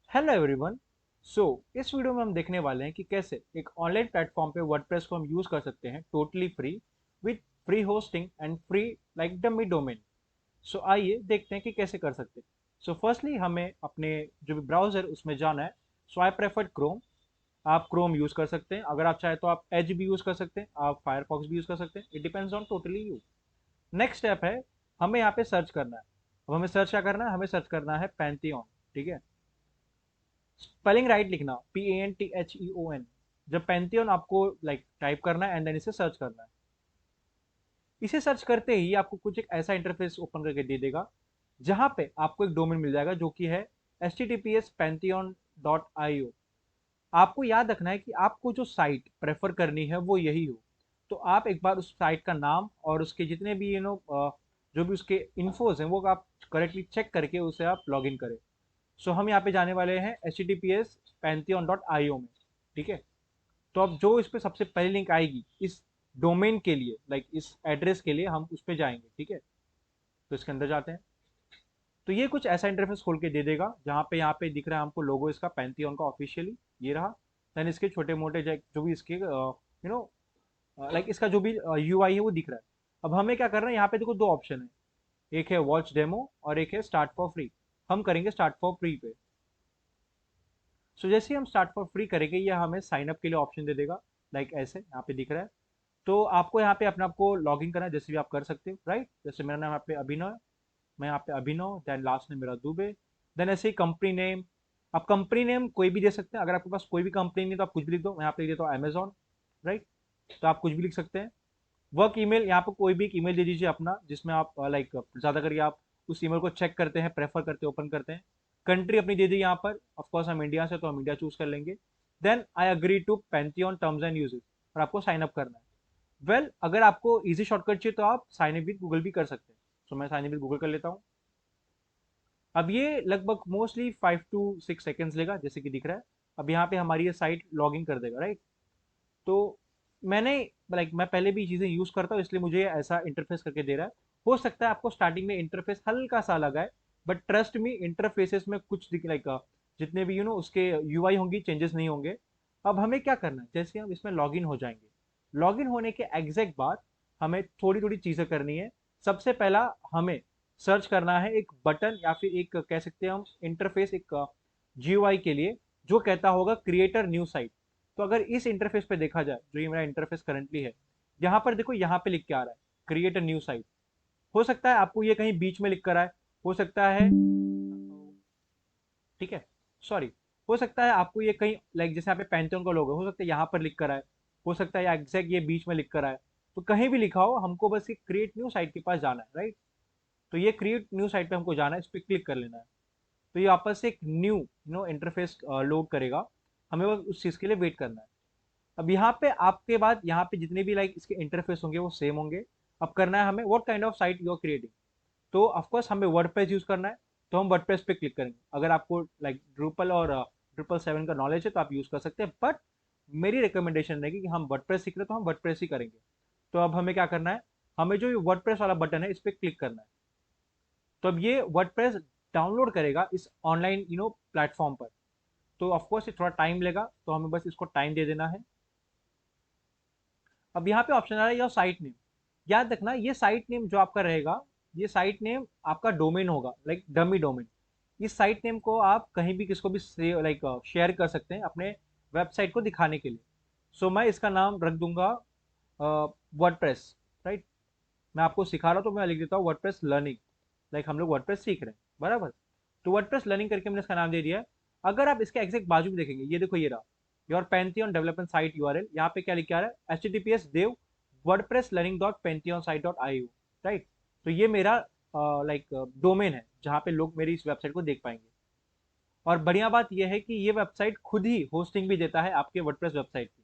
Hello everyone. सो इस video में हम देखने वाले हैं कि कैसे एक ऑनलाइन प्लेटफॉर्म पे वर्डप्रेस को हम यूज कर सकते हैं totally free with free hosting and free like dummy domain. So आइए देखते हैं कि कैसे कर सकते हैं। सो फर्स्टली हमें अपने जो भी ब्राउजर उसमें जाना है। सो आई प्रेफर क्रोम। आप क्रोम यूज कर सकते हैं, अगर आप चाहे तो आप एज भी यूज कर सकते हैं, आप फायरफॉक्स भी यूज कर सकते हैं। It depends on totally you. Next step है, हमें यहाँ पे सर्च करना है। अब हमें सर्च क्या करना है? हमें सर्च करना है पैंथियन। ठीक है, स्पेलिंग राइट लिखना, PANTHEON। जब पैंथियन आपको लाइक टाइप करना है एंड देन इसे सर्च करना है। इसे सर्च करते ही आपको कुछ एक ऐसा इंटरफेस ओपन करके दे देगा जहां पे आपको एक डोमेन मिल जाएगा जो कि है https://pantheon.io। आपको याद रखना है कि आपको जो साइट प्रेफर करनी है वो यही हो। तो आप एक बार उस साइट का नाम और उसके जितने भी जो भी उसके इन्फोज हैं वो आप करेक्टली चेक करके उसे आप लॉग इन करें। सो हम यहाँ पे जाने वाले हैं https://pantheon.io में। ठीक है, तो अब जो इस पे सबसे पहली लिंक आएगी इस डोमेन के लिए, लाइक इस एड्रेस के लिए, हम उस पे जाएंगे। ठीक है, तो इसके अंदर जाते हैं। तो ये कुछ ऐसा इंटरफेस खोल के दे देगा जहाँ पे यहाँ पे दिख रहा है हमको लोगो इसका पैंथियन का ऑफिशियली, ये रहा। देन इसके छोटे मोटे जो भी इसके नो लाइक इसका जो भी UI है वो दिख रहा है। अब हमें क्या करना है, यहाँ पे देखो दो ऑप्शन है, एक है वॉच डेमो और एक है स्टार्ट फॉर फ्री। हम करेंगे स्टार्ट फॉर फ्री पे। सो जैसे ही हम स्टार्ट फॉर फ्री करेंगे ये हमें साइन अप के लिए ऑप्शन दे देगा, लाइक ऐसे यहाँ पे दिख रहा है। तो आपको यहाँ पे अपने आप को लॉग इन करना है, जैसे भी आप कर सकते हो, राइट। जैसे मेरा नाम यहाँ पे अभिनव है, मैं यहाँ पे अभिनव, देन लास्ट नेम मेरा दुबे। देन ऐसे ही कंपनी नेम, आप कंपनी नेम कोई भी दे सकते हैं। अगर आपके पास कोई भी कंपनी नहीं तो आप कुछ भी लिख दो। मैं यहाँ पे लिख देता हूँ अमेजॉन, राइट। तो आप कुछ भी लिख सकते हैं। वर्क ईमेल, यहाँ पे कोई भी एक ईमेल दे दीजिए अपना, जिसमें आप लाइक ज़्यादा करके आप उस ईमेल को चेक करते हैं, प्रेफर करते हैं, ओपन करते हैं। कंट्री अपनी दे दी यहाँ पर, ऑफकोर्स हम इंडिया से तो हम इंडिया चूज कर लेंगे। Then I agree to Pantheon terms and uses, और आपको साइन अप करना है। अगर आपको इजी शॉर्टकट चाहिए तो आप साइन इन विद गूगल भी कर सकते हैं। सो मैं साइन इन विद गूगल कर लेता हूँ। अब ये लगभग मोस्टली 5 to 6 सेकेंड्स लेगा, जैसे कि दिख रहा है। अब यहाँ पे हमारी ये साइट लॉग इन कर देगा, राइट। तो मैंने मैं पहले भी चीज़ें यूज़ करता हूँ, इसलिए मुझे ऐसा इंटरफेस करके दे रहा है। हो सकता है आपको स्टार्टिंग में इंटरफेस हल्का सा लगा है, बट ट्रस्ट मी इंटरफेसेस में कुछ जितने भी उसके UI होंगी, चेंजेस नहीं होंगे। अब हमें क्या करना है, जैसे हम इसमें लॉगिन हो जाएंगे, लॉगिन होने के एग्जैक्ट बाद हमें थोड़ी थोड़ी चीज़ें करनी है। सबसे पहला, हमें सर्च करना है एक बटन या फिर एक कह सकते हैं हम इंटरफेस, एक GUI के लिए, जो कहता होगा क्रिएटर न्यू साइट। तो अगर इस इंटरफेस पे देखा जाए, जो ये मेरा इंटरफेस करंटली है, यहाँ पर देखो, यहाँ पे लिख के आ रहा है क्रिएट अ न्यू साइट। हो सकता है आपको ये कहीं बीच में लिख कर आए, हो सकता है, ठीक है, सॉरी, हो सकता है आपको ये कहीं लाइक जैसे यहाँ पे पैंथियन का लोगो, हो सकता है यहाँ पर लिख कर आए, हो सकता है एग्जैक्ट ये बीच में लिख कर आए। तो कहीं भी लिखा हो, हमको बस ये क्रिएट न्यू साइट के पास जाना है, राइट। तो ये क्रिएट न्यू साइट पे हमको जाना है, इस पर क्लिक कर लेना है। तो ये वापस से एक न्यू इंटरफेस लोड करेगा, हमें बस उस चीज़ के लिए वेट करना है। अब यहाँ पे आपके बाद यहाँ पे जितने भी लाइक इसके इंटरफेस होंगे वो सेम होंगे। अब करना है हमें what kind of site you are creating. तो ऑफकोर्स हमें वर्डप्रेस यूज करना है, तो हम वर्डप्रेस पे क्लिक करेंगे। अगर आपको लाइक ड्रूपल और 777 का नॉलेज है तो आप यूज कर सकते हैं, बट मेरी रिकमेंडेशन रहेगी कि हम वर्डप्रेस सीख रहे तो हम वर्डप्रेस ही करेंगे। तो अब हमें क्या करना है, हमें जो ये वर्डप्रेस वाला बटन है इस पर क्लिक करना है। तो अब ये वर्डप्रेस डाउनलोड करेगा इस ऑनलाइन प्लेटफॉर्म पर। तो ऑफकोर्स ये थोड़ा टाइम लेगा, तो हमें बस इसको टाइम दे देना है। अब यहाँ पे ऑप्शन आ रहा है योर साइट नेम। याद रखना, ये साइट नेम जो आपका रहेगा, ये साइट नेम आपका डोमेन होगा, लाइक डमी डोमेन। इस साइट नेम को आप कहीं भी किसको भी लाइक शेयर कर सकते हैं अपने वेबसाइट को दिखाने के लिए। सो मैं इसका नाम रख दूंगा वर्डप्रेस, राइट। मैं आपको सिखा रहा हूँ तो मैं लिख देता हूँ वर्डप्रेस लर्निंग, लाइक हम लोग वर्डप्रेस सीख रहे हैं, बराबर। तो वर्डप्रेस लर्निंग करके मैंने इसका नाम दे दिया है। अगर आप इसके एग्जैक्ट बाजू में देखेंगे, ये देखो, ये रहा your Pantheon development site URL। यहाँ पे क्या लिख के आ रहा है, https dev wordpress learning dot pantheon site dot io, right. तो ये मेरा लाइक डोमेन है जहाँ पे लोग मेरी इस वेबसाइट को देख पाएंगे। और बढ़िया बात यह है कि ये वेबसाइट खुद ही होस्टिंग भी देता है आपके वर्डप्रेस वेबसाइट की।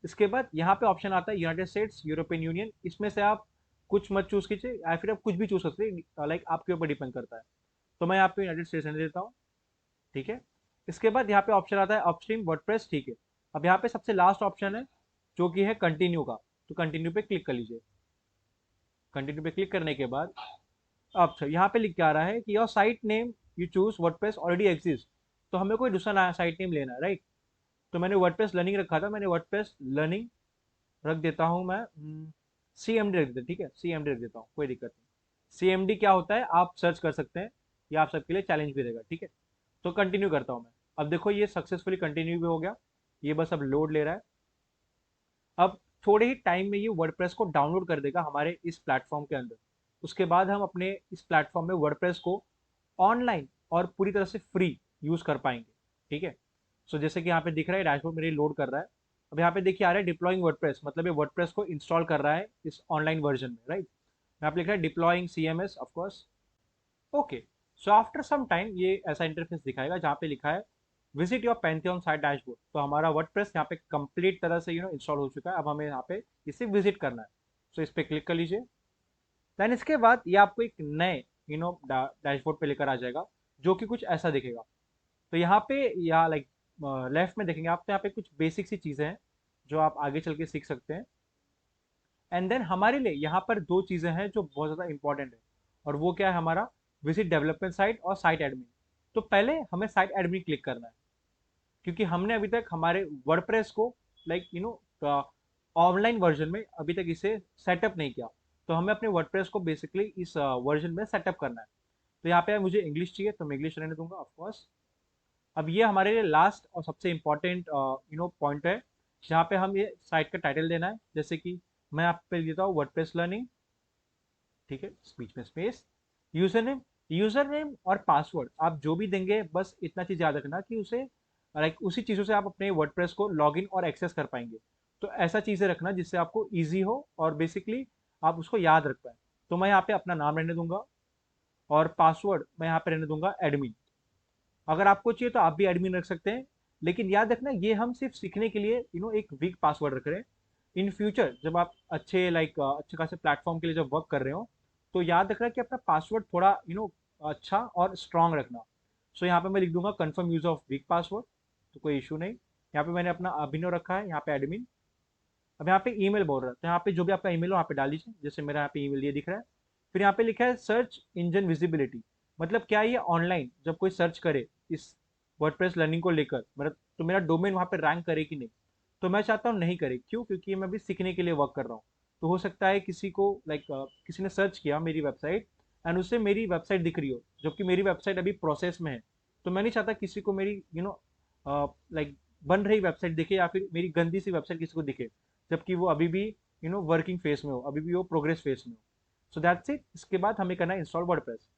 इसके बाद यहाँ पे ऑप्शन आता है यूनाइटेड स्टेट्स, यूरोपियन यूनियन। इसमें से आप कुछ मत चूज कीजिए या फिर आप कुछ भी चूज सकते हैं, लाइक आपके ऊपर डिपेंड करता है। तो मैं यहाँ पे यूनाइटेड स्टेट्स रहने देता हूँ। ठीक है, इसके बाद यहाँ पे ऑप्शन आता है अपस्ट्रीम वर्डप्रेस। ठीक है, अब यहाँ पे सबसे लास्ट ऑप्शन है जो कि है कंटिन्यू का। तो कंटिन्यू पे क्लिक कर लीजिए। कंटिन्यू पे क्लिक करने के बाद अब यहाँ पे लिख के आ रहा है कि your site name you choose WordPress already exist. तो हमें कोई दूसरा साइट नेम लेना है, राइट? तो मैंने वर्डप्रेस लर्निंग रखा था, मैंने वर्डप्रेस लर्निंग रख देता हूँ मैं, सी एम डी रख देता, ठीक है, सी एम डी रख देता हूँ, कोई दिक्कत नहीं। सी एम डी क्या होता है आप सर्च कर सकते हैं, ये आप सबके लिए चैलेंज भी रहेगा, ठीक है। तो कंटिन्यू करता हूँ मैं। अब देखो ये सक्सेसफुली कंटिन्यू भी हो गया, ये बस अब लोड ले रहा है। अब थोड़े ही टाइम में ये वर्डप्रेस को डाउनलोड कर देगा हमारे इस प्लेटफॉर्म के अंदर। उसके बाद हम अपने इस प्लेटफॉर्म में वर्डप्रेस को ऑनलाइन और पूरी तरह से फ्री यूज कर पाएंगे, ठीक है। सो जैसे कि यहाँ पे दिख रहा है डैशबोर्ड मेरे लोड कर रहा है। अब यहाँ पे देखिए आ रहा है डिप्लॉइंग वर्डप्रेस, मतलब ये वर्डप्रेस को इंस्टॉल कर रहा है इस ऑनलाइन वर्जन में, राइट। यहाँ पे लिख रहा है deploying C M S of course. Okay, so after some time ये ऐसा इंटरफेस दिखाएगा जहाँ पे लिखा है visit your Pantheon site dashboard. तो हमारा वर्डप्रेस यहाँ पे कंप्लीट तरह से इंस्टॉल हो चुका है, अब हमें यहाँ पे इसे विजिट करना है। सो इस पर क्लिक कर लीजिए। देन इसके बाद ये आपको एक नए डैशबोर्ड पे लेकर आ जाएगा, जो कि कुछ ऐसा दिखेगा। तो यहाँ पे या लाइक लेफ्ट में देखेंगे आप, तो यहाँ पे कुछ बेसिक सी चीज़ें हैं जो आप आगे चल के सीख सकते हैं। एंड देन हमारे लिए यहाँ पर दो चीज़ें हैं जो बहुत ज़्यादा इंपॉर्टेंट है, और वो क्या है हमारा विजिट डेवलपमेंट साइट और साइट एडमिन। तो पहले हमें साइट एडमिन क्लिक करना है, क्योंकि हमने अभी तक हमारे वर्डप्रेस को लाइक ऑनलाइन वर्जन में अभी तक इसे सेटअप नहीं किया। तो हमें अपने वर्डप्रेस को बेसिकली इस वर्जन में सेटअप करना है। तो यहाँ पे मुझे इंग्लिश चाहिए तो मैं इंग्लिश रहने दूंगा ऑफकोर्स। अब ये हमारे लिए लास्ट और सबसे इम्पोर्टेंट पॉइंट है, जहाँ पे हम ये साइट का टाइटल देना है। जैसे कि मैं आप पे देता हूँ वर्डप्रेस लर्निंग, ठीक है, स्पीच में स्पेस, यूजर नेम और पासवर्ड आप जो भी देंगे बस इतना चीज़ याद रखना कि उसे लाइक उसी चीज़ों से आप अपने वर्डप्रेस को लॉगिन और एक्सेस कर पाएंगे। तो ऐसा चीज़ें रखना जिससे आपको ईजी हो और बेसिकली आप उसको याद रख पाए। तो मैं यहाँ पे अपना नाम रहने दूंगा, और पासवर्ड मैं यहाँ पे रहने दूंगा एडमिन। अगर आपको चाहिए तो आप भी एडमिन रख सकते हैं, लेकिन याद रखना ये हम सिर्फ सीखने के लिए एक वीक पासवर्ड रख रहे हैं। इन फ्यूचर जब आप अच्छे अच्छे खासे प्लेटफॉर्म के लिए जब वर्क कर रहे हो, तो याद रखना कि अपना पासवर्ड थोड़ा अच्छा और स्ट्रांग रखना। सो यहाँ पे मैं लिख दूंगा confirm use of week password, तो कोई इशू नहीं। यहाँ पे मैंने अपना अभिनव रखा है, यहाँ पे एडमिन। अब यहाँ पे ईमेल बोल रहा है, तो यहाँ पे जो भी आपका ईमेल हो यहाँ पे डाल दीजिए, जैसे मेरा यहाँ पे ईमेल ये दिख रहा है। फिर यहाँ पे लिखा है सर्च इंजन विजिबिलिटी, मतलब क्या ये ऑनलाइन जब कोई सर्च करे इस वर्डप्रेस लर्निंग को लेकर मेरा, तो मेरा डोमेन वहाँ पे रैंक करे कि नहीं। तो मैं चाहता हूँ नहीं करे, क्यों? क्योंकि मैं भी सीखने के लिए वर्क कर रहा हूँ। तो हो सकता है किसी को किसी ने सर्च किया मेरी वेबसाइट एंड उससे मेरी वेबसाइट दिख रही हो, जबकि मेरी वेबसाइट अभी प्रोसेस में है। तो मैं नहीं चाहता किसी को मेरी लाइक बन रही वेबसाइट दिखे, या फिर मेरी गंदी सी वेबसाइट किसी को दिखे, जबकि वो अभी भी वर्किंग फेस में हो, अभी भी वो प्रोग्रेस फेस में हो। So that's it. इसके बाद हमें करना है इंस्टॉल वर्डप्रेस।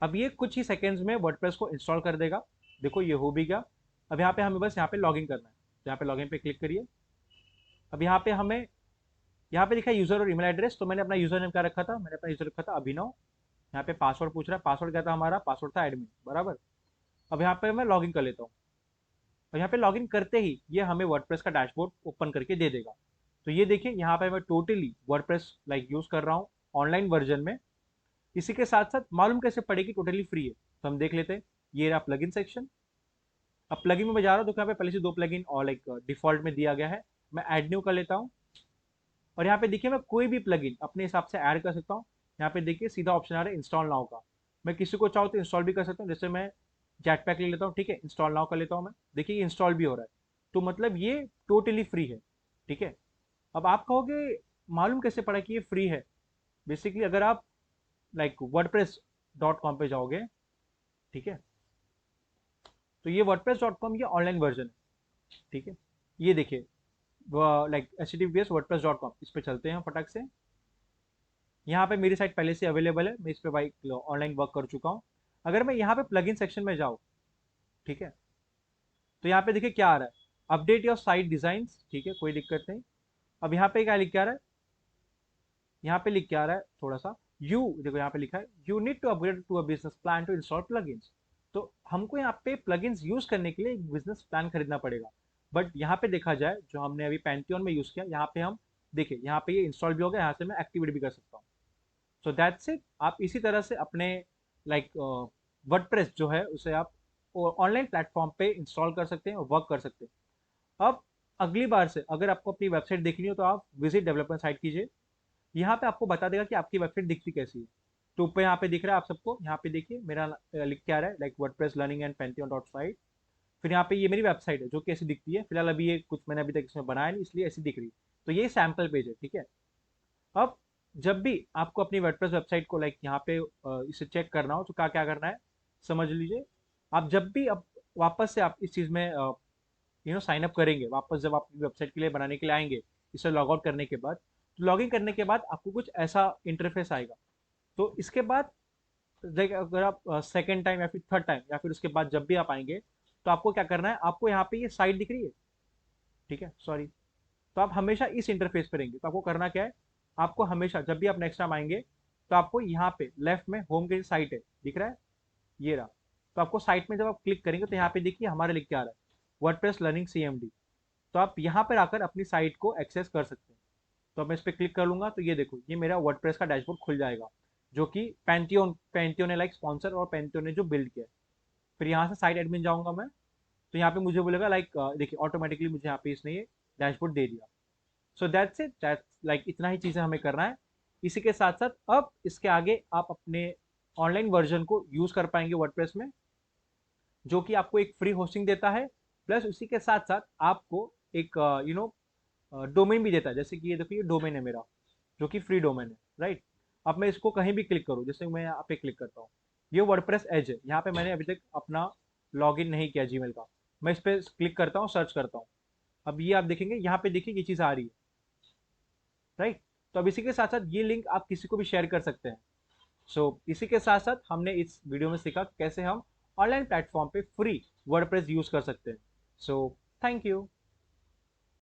अब ये कुछ ही सेकेंड्स में वर्डप्रेस को इंस्टॉल कर देगा। देखो ये हो भी गया। अब यहाँ पे हमें बस यहाँ पे लॉगिन करना है, तो यहाँ पे लॉगिन पे क्लिक करिए। अब यहाँ पे हमें यहाँ पे लिखा है यूजर और ईमेल एड्रेस, तो मैंने अपना यूजर नेम क्या रखा था, मैंने अपना यूजर रखा था अभिनव। यहाँ पे पासवर्ड पूछ रहा है, पासवर्ड क्या था हमारा, पासवर्ड था एडमिन, बराबर। अब यहाँ पे मैं लॉगिन कर लेता हूँ, और यहाँ पे लॉगिन करते ही ये हमें वर्डप्रेस का डैशबोर्ड ओपन करके दे देगा। तो ये देखिए यहाँ पे मैं टोटली वर्डप्रेस यूज कर रहा हूँ ऑनलाइन वर्जन में। इसी के साथ साथ मालूम कैसे पड़ेगी टोटली फ्री है, तो हम देख लेते हैं। ये रहा प्लगइन सेक्शन। अब प्लगइन में मैं जा रहा हूँ, तो यहाँ पे पहले से दो प्लगइन और डिफॉल्ट में दिया गया है। मैं ऐड न्यू कर लेता हूँ, और यहाँ पे देखिए मैं कोई भी प्लगइन अपने हिसाब से ऐड कर सकता हूँ। यहाँ पे देखिए सीधा ऑप्शन आ रहा है इंस्टॉल नाउ का। मैं किसी को चाहूँ तो इंस्टॉल भी कर सकता हूँ, जैसे मैं जेट पैक ले लेता हूँ, ठीक है, इंस्टॉल नाउ कर लेता हूँ मैं। देखिए इंस्टॉल भी हो रहा है, तो मतलब ये टोटली फ्री है, ठीक है। अब आप कहोगे मालूम कैसे पड़ा कि ये फ्री है? बेसिकली अगर आप wordpress.com पे जाओगे, ठीक है, तो ये wordpress.com ये ऑनलाइन वर्जन है, ठीक है। ये देखिए https wordpress.com, इस पे चलते हैं फटाक से। यहाँ पे मेरी साइट पहले से अवेलेबल है, मैं इस पे भाई ऑनलाइन वर्क कर चुका हूँ। अगर मैं यहाँ पे प्लगइन सेक्शन में जाऊँ, ठीक है, तो यहाँ पे देखिए क्या आ रहा है, अपडेट योर साइट डिजाइन्स, ठीक है, कोई दिक्कत नहीं। अब यहाँ पे क्या लिख के आ रहा है, यहाँ पे लिख के आ रहा है थोड़ा सा, यू देखो यहाँ पे लिखा है you need to upgrade to a business plan to install plugins. तो हमको यहाँ पे प्लगइन्स यूज करने के लिए एक बिजनेस प्लान खरीदना पड़ेगा। बट यहाँ पे देखा जाए जो हमने अभी पैंथियन में यूज किया, यहाँ पे हम देखिए यहाँ पे ये इंस्टॉल भी हो गया, यहाँ से मैं एक्टिवेट भी कर सकता हूँ। So that's it. आप इसी तरह से अपने लाइक वर्डप्रेस जो है उसे आप ऑनलाइन प्लेटफॉर्म पे इंस्टॉल कर सकते हैं और वर्क कर सकते हैं। अब अगली बार से अगर आपको अपनी वेबसाइट देखनी हो, तो आप विजिट डेवलपमेंट साइट कीजिए। यहाँ पे आपको बता देगा कि आपकी वेबसाइट दिखती कैसी है। तो ऊपर यहाँ पे दिख रहा है आप सबको, यहाँ पे देखिए मेरा लिख के आ रहा है like WordPress learning and Pantheon dot site. फिर यहाँ पे ये मेरी वेबसाइट है जो कि ऐसी दिखती है, फिलहाल अभी ये कुछ मैंने अभी तक इसमें बनाया नहीं इसलिए ऐसी दिख रही है। तो ये सैम्पल पेज है, ठीक है। अब जब भी आपको अपनी वर्डप्रेस वेबसाइट को लाइक यहाँ पे इसे चेक करना हो तो क्या क्या करना है समझ लीजिए। आप जब भी अब वापस से आप इस चीज़ में साइन अप करेंगे, वापस जब आप वेबसाइट के लिए बनाने के लिए आएंगे, इसे लॉग आउट करने के बाद, तो लॉगिन करने के बाद आपको कुछ ऐसा इंटरफेस आएगा। तो इसके बाद अगर आप सेकेंड टाइम या फिर थर्ड टाइम या फिर उसके बाद जब भी आप आएंगे, तो आपको क्या करना है, आपको यहाँ पे ये साइट दिख रही है, ठीक है, सॉरी। तो आप हमेशा इस इंटरफेस पे रहेंगे, तो आपको करना क्या है, आपको हमेशा जब भी आप नेक्स्ट टाइम आएंगे, तो आपको यहाँ पे लेफ्ट में होम की साइट है, दिख रहा है, ये रहा। तो आपको साइट में जब आप क्लिक करेंगे तो यहाँ पे देखिए हमारे लिख के आ रहा है वर्डप्रेस लर्निंग CMD। तो आप यहाँ पर आकर अपनी साइट को एक्सेस कर सकते हैं। तो अब मैं इस पर क्लिक कर लूंगा तो ये देखो ये मेरा वर्डप्रेस का डैशबोर्ड खुल जाएगा, जो कि पैंथियन पैंथियन ने लाइक स्पॉन्सर और पैंथियन ने जो बिल्ड किया है। फिर यहाँ से साइट एडमिन जाऊंगा मैं, तो यहाँ पे मुझे बोलेगा लाइक देखिए ऑटोमेटिकली मुझे यहाँ पे इसने ये डैशबोर्ड दे दिया। So that's it, that's like इतना ही चीज़ें हमें करना है। इसी के साथ साथ अब इसके आगे आप अपने ऑनलाइन वर्जन को यूज़ कर पाएंगे वर्डप्रेस में, जो कि आपको एक फ्री होस्टिंग देता है, प्लस उसी के साथ साथ आपको एक डोमेन भी देता है। जैसे कि ये देखो ये डोमेन है मेरा, जो कि फ्री डोमेन है, राइट। अब मैं इसको कहीं भी क्लिक करूँ, जैसे मैं यहाँ पे क्लिक करता हूँ, ये वर्डप्रेस एज है, यहाँ पे मैंने अभी तक अपना लॉगिन नहीं किया जीमेल का। मैं इस पर क्लिक करता हूँ, सर्च करता हूँ, अब ये आप देखेंगे यहाँ पे देखिए ये चीज़ आ रही है, राइट। तो अब इसी के साथ साथ ये लिंक आप किसी को भी शेयर कर सकते हैं। इसी के साथ साथ हमने इस वीडियो में सीखा कैसे हम ऑनलाइन प्लेटफॉर्म पे फ्री वर्डप्रेस यूज कर सकते हैं। So thank you.